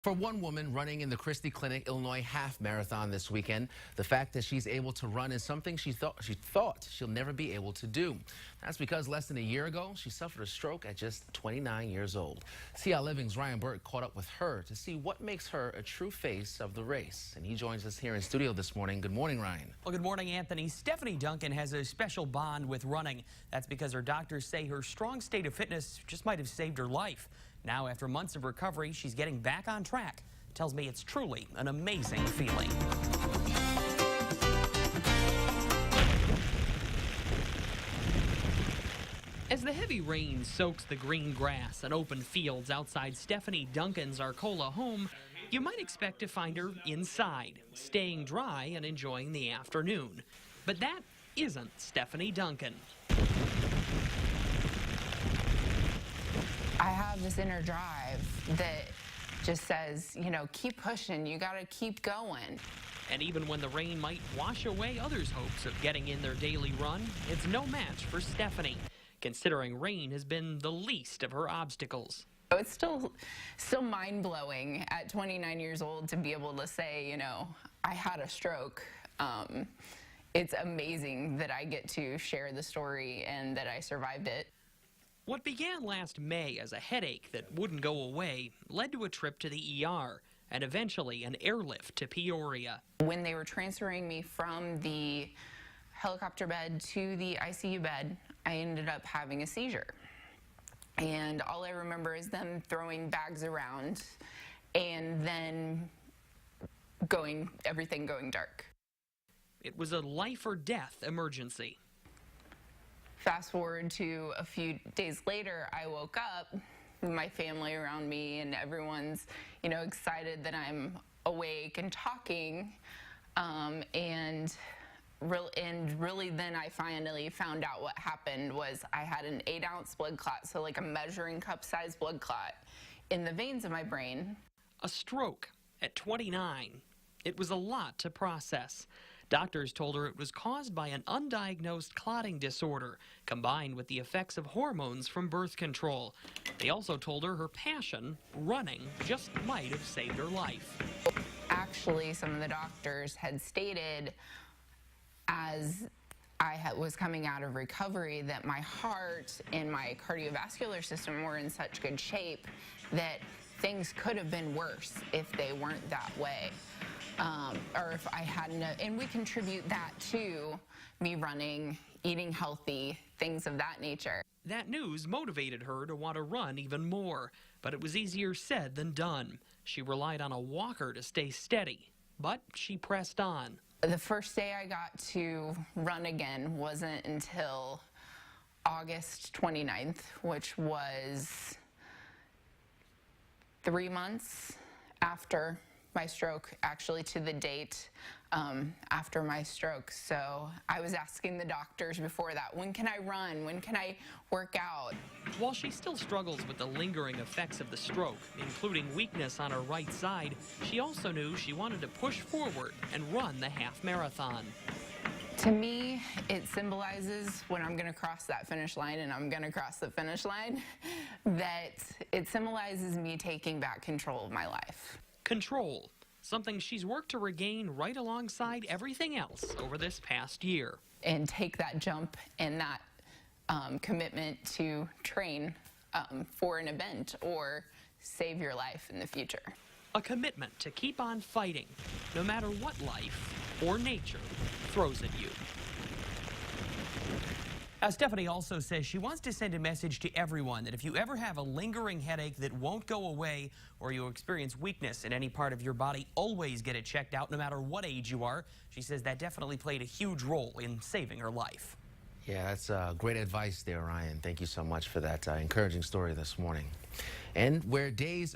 For one woman running in the Christie Clinic, Illinois half marathon this weekend, the fact that she's able to run is something she thought she'll never be able to do. That's because less than a year ago, she suffered a stroke at just 29 years old. CL Living's Burk caught up with her to see what makes her a true face of the race. And he joins us here in studio this morning. Good morning, Ryan. Well, good morning, Anthony. Stephanie Duncan has a special bond with running. That's because her doctors say her strong state of fitness just might have saved her life. Now, after months of recovery, she's getting back on track. Tells me it's truly an amazing feeling. As the heavy rain soaks the green grass and open fields outside Stephanie Duncan's Arcola home, you might expect to find her inside, staying dry and enjoying the afternoon. But that isn't Stephanie Duncan. I have this inner drive that just says, you know, keep pushing, you gotta keep going. And even when the rain might wash away others' hopes of getting in their daily run, it's no match for Stephanie, considering rain has been the least of her obstacles. It's still mind-blowing at 29 years old to be able to say, you know, I had a stroke. It's amazing that I get to share the story and that I survived it. What began last May as a headache that wouldn't go away led to a trip to the ER and eventually an airlift to Peoria. When they were transferring me from the helicopter bed to the ICU bed, I ended up having a seizure. And all I remember is them throwing bags around and then everything going dark. It was a life or death emergency. Fast forward to a few days later, I woke up, my family around me, and everyone's, you know, excited that I'm awake and talking. And really then I finally found out what happened was I had an 8-ounce blood clot, so like a measuring cup-sized blood clot in the veins of my brain. A stroke at 29. It was a lot to process. Doctors told her it was caused by an undiagnosed clotting disorder, combined with the effects of hormones from birth control. They also told her passion, running, just might have saved her life. Actually, some of the doctors had stated, as I was coming out of recovery, that my heart and my cardiovascular system were in such good shape that things could have been worse if they weren't that way. Or if I hadn't, and we contribute that to me running, eating healthy, things of that nature. That news motivated her to want to run even more, but it was easier said than done. She relied on a walker to stay steady, but she pressed on. The first day I got to run again wasn't until August 29th, which was 3 months after my stroke, actually to the date after my stroke. So I was asking the doctors before that, when can I run? When can I work out? While she still struggles with the lingering effects of the stroke, including weakness on her right side, she also knew she wanted to push forward and run the half marathon. To me, it symbolizes when I'm gonna cross that finish line, and I'm gonna cross the finish line, that it symbolizes me taking back control of my life. Control, something she's worked to regain right alongside everything else over this past year. And take that jump and that commitment to train for an event or save your life in the future. A commitment to keep on fighting, no matter what life or nature throws at you. Stephanie also says she wants to send a message to everyone that if you ever have a lingering headache that won't go away or you experience weakness in any part of your body, always get it checked out no matter what age you are. She says that definitely played a huge role in saving her life. Yeah, that's great advice there, Ryan. Thank you so much for that encouraging story this morning. And where days